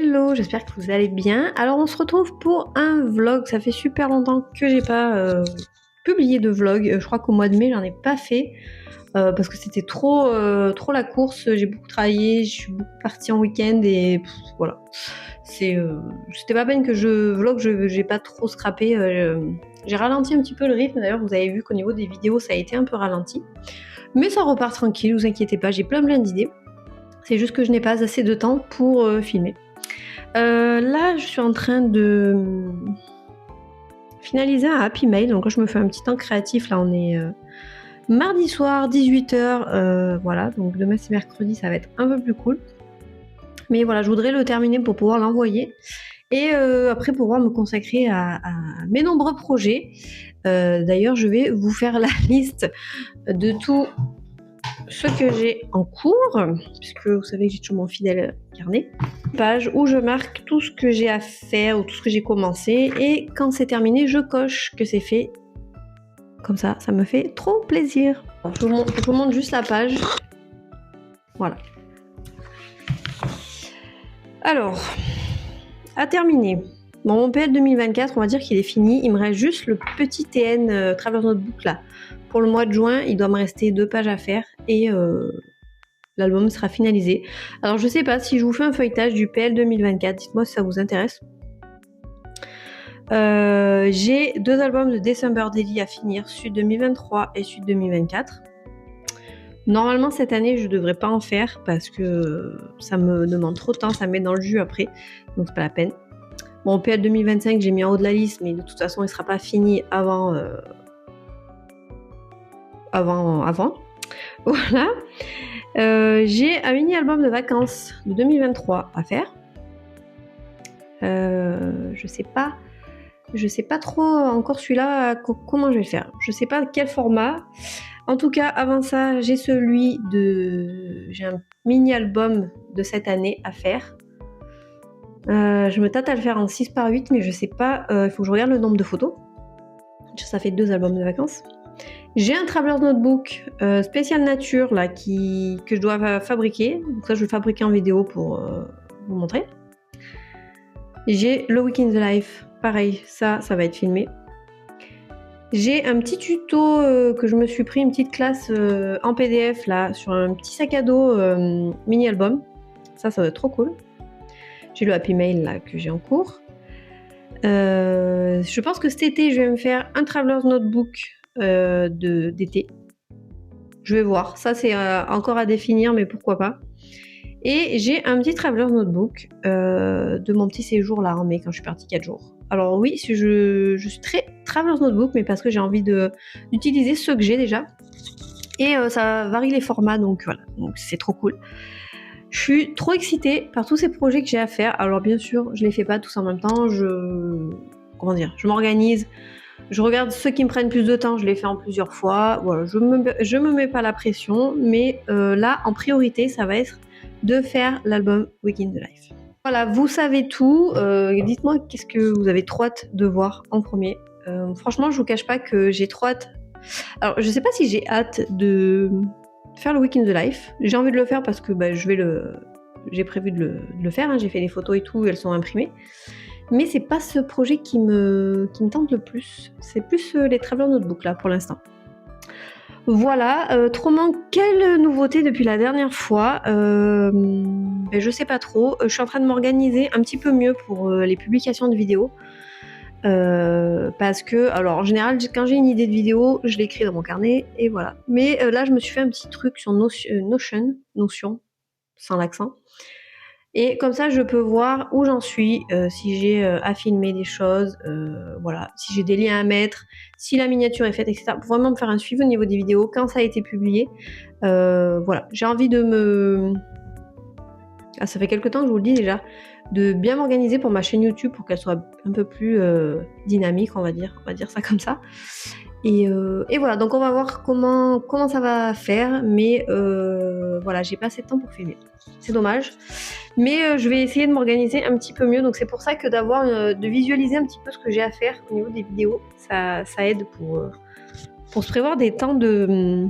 Hello, j'espère que vous allez bien. Alors on se retrouve pour un vlog, ça fait super longtemps que j'ai pas publié de vlog. Je crois qu'au mois de mai j'en ai pas fait parce que c'était trop la course, j'ai beaucoup travaillé, je suis beaucoup partie en week-end et voilà. C'était pas peine que je vlog, j'ai pas trop scrappé. J'ai ralenti un petit peu le rythme, d'ailleurs vous avez vu qu'au niveau des vidéos ça a été un peu ralenti. Mais ça repart tranquille, vous inquiétez pas, j'ai plein d'idées. C'est juste que je n'ai pas assez de temps pour filmer. Là, je suis en train de finaliser un Happy Mail. Donc là, je me fais un petit temps créatif. Là, on est mardi soir, 18h. Voilà, donc demain, c'est mercredi, ça va être un peu plus cool. Mais voilà, je voudrais le terminer pour pouvoir l'envoyer. Et après, pouvoir me consacrer à mes nombreux projets. D'ailleurs, je vais vous faire la liste de tout ce que j'ai en cours, puisque vous savez que j'ai toujours mon fidèle carnet, page où je marque tout ce que j'ai à faire ou tout ce que j'ai commencé, et quand c'est terminé, je coche que c'est fait. Comme ça me fait trop plaisir. Je vous montre juste la page. Voilà. Alors, à terminer. Bon, mon PL 2024, on va dire qu'il est fini. Il me reste juste le petit TN Traveler's Notebook là. Pour le mois de juin, il doit me rester 2 pages à faire et l'album sera finalisé. Alors je sais pas si je vous fais un feuilletage du PL 2024, dites-moi si ça vous intéresse. J'ai 2 albums de December Daily à finir, Sud 2023 et Sud 2024. Normalement cette année je devrais pas en faire parce que ça me demande trop de temps, ça me met dans le jus après, donc c'est pas la peine. Bon, PL 2025 j'ai mis en haut de la liste, mais de toute façon il sera pas fini avant. Voilà. J'ai un mini-album de vacances de 2023 à faire. Je sais pas trop encore celui-là comment je vais le faire. Je sais pas quel format. En tout cas, avant ça, j'ai un mini-album de cette année à faire. Je me tâte à le faire en 6x8, mais je sais pas. Il faut que je regarde le nombre de photos. Ça fait 2 albums de vacances. J'ai un Traveler's Notebook spécial nature là que je dois fabriquer. Donc ça, je vais le fabriquer en vidéo pour vous montrer. J'ai le Week in the Life. Pareil, ça va être filmé. J'ai un petit tuto que je me suis pris, une petite classe en PDF là, sur un petit sac à dos mini-album. Ça va être trop cool. J'ai le Happy Mail là que j'ai en cours. Je pense que cet été, je vais me faire un Traveler's Notebook d'été. Je vais voir. Ça, c'est encore à définir, mais pourquoi pas. Et j'ai un petit Traveler's Notebook de mon petit séjour là en mai quand je suis partie 4 jours. Alors oui, je suis très Traveler's Notebook, mais parce que j'ai envie d'utiliser ceux que j'ai déjà. Et ça varie les formats, donc voilà, donc c'est trop cool. Je suis trop excitée par tous ces projets que j'ai à faire. Alors bien sûr, je les fais pas tous en même temps. Je m'organise. Je regarde ceux qui me prennent plus de temps, je les fais en plusieurs fois. Voilà, je me mets pas la pression, mais là, en priorité, ça va être de faire l'album Week in the Life. Voilà, vous savez tout. Dites-moi qu'est-ce que vous avez trop hâte de voir en premier. Franchement, je vous cache pas que j'ai trop hâte. Alors, je sais pas si j'ai hâte de faire le Week in the Life. J'ai envie de le faire parce que j'ai prévu de le faire. Hein. J'ai fait les photos et tout, elles sont imprimées. Mais c'est pas ce projet qui me tente le plus. C'est plus les Traveler's Notebook là pour l'instant. Voilà, autrement, quelle nouveauté depuis la dernière fois je sais pas trop. Je suis en train de m'organiser un petit peu mieux pour les publications de vidéos. Parce que, alors en général, quand j'ai une idée de vidéo, je l'écris dans mon carnet et voilà. Mais là, je me suis fait un petit truc sur Notion, sans l'accent. Et comme ça, je peux voir où j'en suis, si j'ai à filmer des choses, voilà, si j'ai des liens à mettre, si la miniature est faite, etc. Pour vraiment me faire un suivi au niveau des vidéos, quand ça a été publié. Voilà, j'ai envie de me... Ah, ça fait quelques temps que je vous le dis déjà, de bien m'organiser pour ma chaîne YouTube pour qu'elle soit un peu plus dynamique, on va dire ça comme ça. Et voilà, donc on va voir comment ça va faire, mais voilà, j'ai pas assez de temps pour filmer. C'est dommage. Mais je vais essayer de m'organiser un petit peu mieux. Donc c'est pour ça que de visualiser un petit peu ce que j'ai à faire au niveau des vidéos, ça aide pour se prévoir des temps de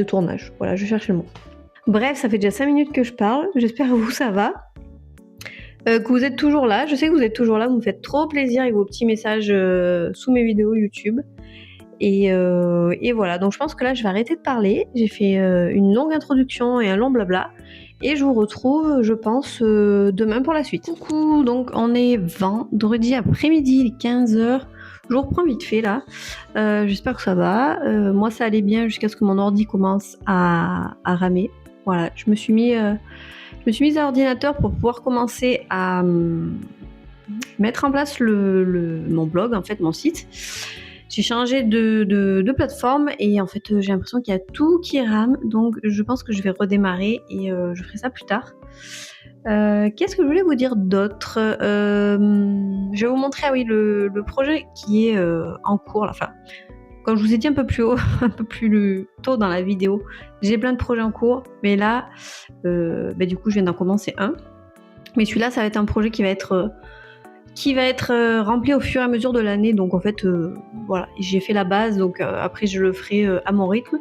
tournage. Voilà, je cherche le mot. Bref, ça fait déjà 5 minutes que je parle, j'espère que vous ça va. Que vous êtes toujours là, je sais que vous êtes toujours là, vous me faites trop plaisir avec vos petits messages sous mes vidéos YouTube. Et voilà, donc je pense que là je vais arrêter de parler, j'ai fait une longue introduction et un long blabla. Et je vous retrouve, je pense, demain pour la suite. Coucou, donc on est vendredi après-midi, il est 15h. Je vous reprends vite fait là. J'espère que ça va. Moi ça allait bien jusqu'à ce que mon ordi commence à ramer. Voilà, je me suis mise à l'ordinateur pour pouvoir commencer à mettre en place mon blog, en fait, mon site. J'ai changé de plateforme et en fait j'ai l'impression qu'il y a tout qui rame, donc je pense que je vais redémarrer et je ferai ça plus tard. Qu'est-ce que je voulais vous dire d'autre? Je vais vous montrer le projet qui est en cours. Enfin, comme je vous ai dit un peu plus haut, un peu plus tôt dans la vidéo, j'ai plein de projets en cours, mais là, du coup, je viens d'en commencer un. Mais celui-là, ça va être un projet qui va être rempli au fur et à mesure de l'année. Donc en fait, voilà, j'ai fait la base, donc après je le ferai à mon rythme.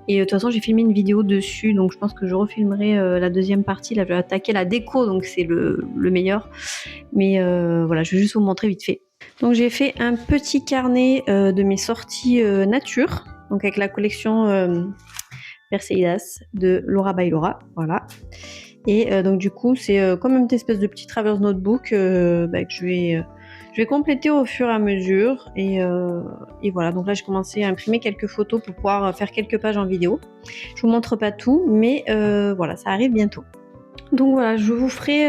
Et de toute façon, j'ai filmé une vidéo dessus, donc je pense que je refilmerai la deuxième partie. Là, je vais attaquer la déco, donc c'est le meilleur. Mais voilà, je vais juste vous montrer vite fait. Donc j'ai fait un petit carnet de mes sorties nature, donc avec la collection Perseidas de Laura by Laura, voilà. Et donc du coup c'est comme une espèce de petit traverse notebook que je vais compléter au fur et à mesure et voilà. Donc là j'ai commencé à imprimer quelques photos pour pouvoir faire quelques pages en vidéo. Je vous montre pas tout, mais voilà, ça arrive bientôt. Donc voilà, je vous ferai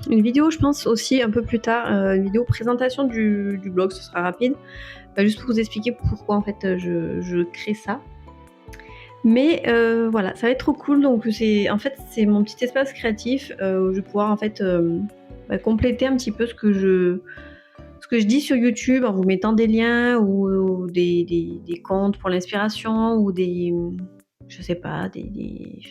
une vidéo, je pense aussi un peu plus tard, une vidéo présentation du blog, ce sera rapide, juste pour vous expliquer pourquoi en fait je crée ça. Mais voilà, ça va être trop cool. Donc c'est mon petit espace créatif où je vais pouvoir en fait compléter un petit peu ce que je dis sur YouTube en vous mettant des liens ou des comptes pour l'inspiration ou je sais pas, des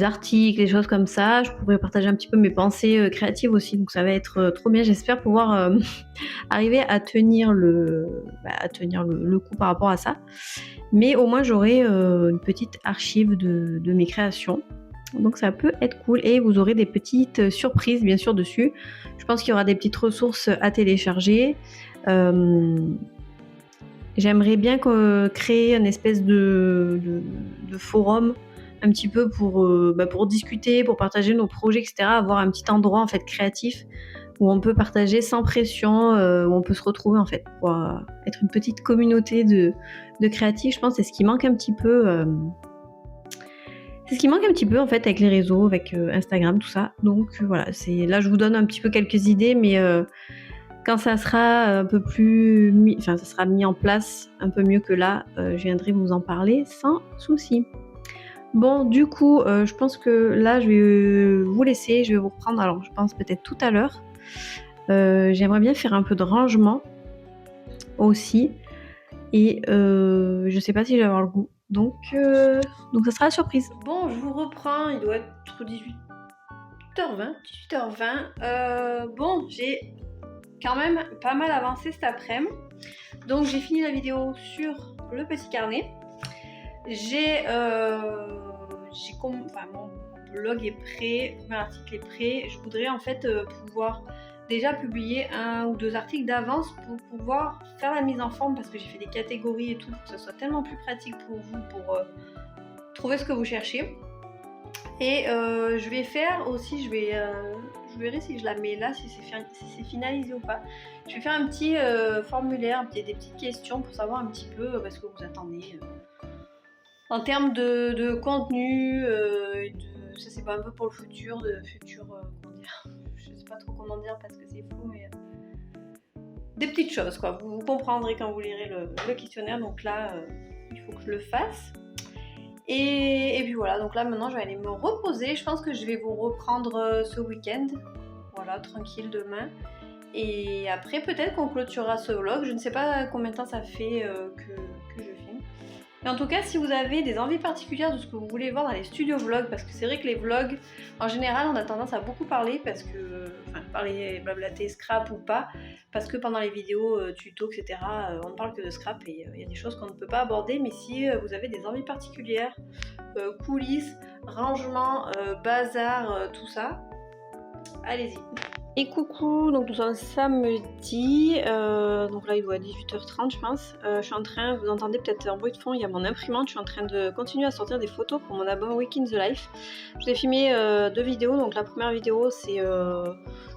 articles, des choses comme ça. Je pourrais partager un petit peu mes pensées créatives aussi. Donc ça va être trop bien. J'espère pouvoir arriver à tenir le coup par rapport à ça. Mais au moins j'aurai une petite archive de mes créations. Donc ça peut être cool et vous aurez des petites surprises bien sûr dessus. Je pense qu'il y aura des petites ressources à télécharger. J'aimerais bien créer une espèce de forum un petit peu pour discuter, pour partager nos projets, etc. Avoir un petit endroit en fait créatif où on peut partager sans pression, où on peut se retrouver en fait pour être une petite communauté de créatifs. Je pense que c'est ce qui manque un petit peu. C'est ce qui manque un petit peu en fait avec les réseaux, avec Instagram, tout ça. Donc voilà, là je vous donne un petit peu quelques idées, mais quand ça sera un peu plus, ça sera mis en place un peu mieux que là, je viendrai vous en parler sans souci. Bon, du coup, je pense que là je vais vous laisser, je vais vous reprendre. Alors je pense peut-être tout à l'heure. J'aimerais bien faire un peu de rangement aussi. Et je sais pas si je vais avoir le goût. Donc ça sera la surprise. Bon, je vous reprends, il doit être 18h20. Bon, j'ai quand même pas mal avancé cet après-midi. Donc j'ai fini la vidéo sur le petit carnet. Mon blog est prêt, mon article est prêt. Je voudrais en fait pouvoir déjà publier 1 ou 2 articles d'avance pour pouvoir faire la mise en forme, parce que j'ai fait des catégories et tout pour que ça soit tellement plus pratique pour vous pour trouver ce que vous cherchez. Et je vais faire aussi, je verrai si je la mets là, si c'est finalisé ou pas. Je vais faire un petit formulaire, des petites questions pour savoir un petit peu ce que vous attendez en termes de contenu, ça c'est pas un peu pour le futur, comment dire, je sais pas trop comment dire parce que c'est flou, mais des petites choses quoi. Vous comprendrez quand vous lirez le questionnaire. Donc là, il faut que je le fasse. Et puis voilà, donc là maintenant je vais aller me reposer. Je pense que je vais vous reprendre ce week-end. Voilà, tranquille demain. Et après peut-être qu'on clôturera ce vlog. Je ne sais pas combien de temps ça fait que je filme. Mais en tout cas, si vous avez des envies particulières de ce que vous voulez voir dans les studios vlogs, parce que c'est vrai que les vlogs, en général, on a tendance à beaucoup parler, parler, blablater, scrap ou pas, parce que pendant les vidéos tuto, etc., on ne parle que de scrap et il y a des choses qu'on ne peut pas aborder. Mais si vous avez des envies particulières coulisses, rangement, bazar, tout ça. Allez-y. Et coucou, donc nous sommes samedi, donc là il doit être 18h30 je pense. Je suis en train, vous entendez peut-être un bruit de fond, il y a mon imprimante, je suis en train de continuer à sortir des photos pour mon album Week in the Life. Je vous ai filmé 2 vidéos, donc la première vidéo c'est, je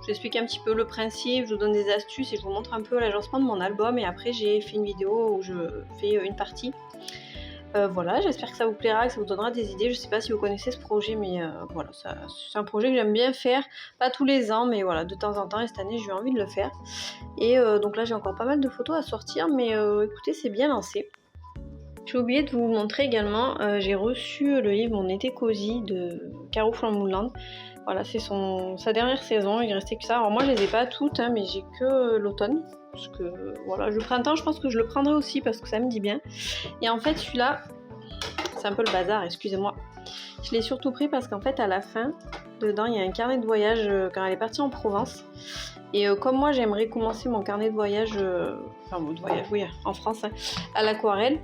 vous explique un petit peu le principe, je vous donne des astuces et je vous montre un peu l'agencement de mon album, et après j'ai fait une vidéo où je fais une partie. Voilà, j'espère que ça vous plaira, que ça vous donnera des idées. Je sais pas si vous connaissez ce projet, mais voilà, c'est un projet que j'aime bien faire, pas tous les ans, mais voilà, de temps en temps, et cette année j'ai eu envie de le faire. Et donc là j'ai encore pas mal de photos à sortir, mais écoutez, c'est bien lancé. J'ai oublié de vous montrer également, j'ai reçu le livre Mon été cosy de Caro Flamboulande. Voilà, c'est sa dernière saison, il restait que ça. Alors moi je les ai pas toutes, hein, mais j'ai que l'automne. Parce que voilà, le printemps je pense que je le prendrai aussi parce que ça me dit bien. Et en fait celui-là, c'est un peu le bazar, excusez-moi. Je l'ai surtout pris parce qu'en fait à la fin, dedans il y a un carnet de voyage quand elle est partie en Provence. Et comme moi j'aimerais commencer mon carnet de voyage, oui, en France, hein, à l'aquarelle.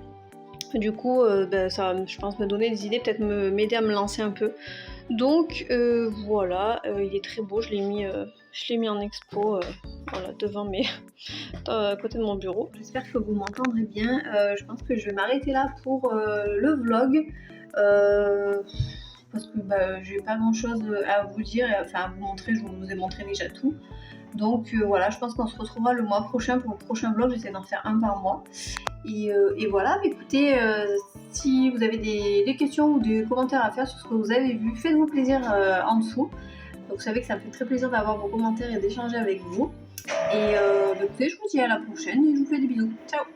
Du coup, ça va, je pense, me donner des idées, peut-être m'aider à me lancer un peu. Donc voilà, il est très beau, je l'ai mis en expo, voilà, devant à côté de mon bureau. J'espère que vous m'entendrez bien. Je pense que je vais m'arrêter là pour le vlog. Parce que j'ai pas grand chose à vous dire, enfin à vous montrer, je vous ai montré déjà tout. Donc voilà, je pense qu'on se retrouvera le mois prochain pour le prochain vlog, j'essaie d'en faire un par mois. Et voilà, écoutez, si vous avez des questions ou des commentaires à faire sur ce que vous avez vu, faites-vous plaisir en dessous. Donc vous savez que ça me fait très plaisir d'avoir vos commentaires et d'échanger avec vous. Et écoutez, je vous dis à la prochaine et je vous fais des bisous. Ciao!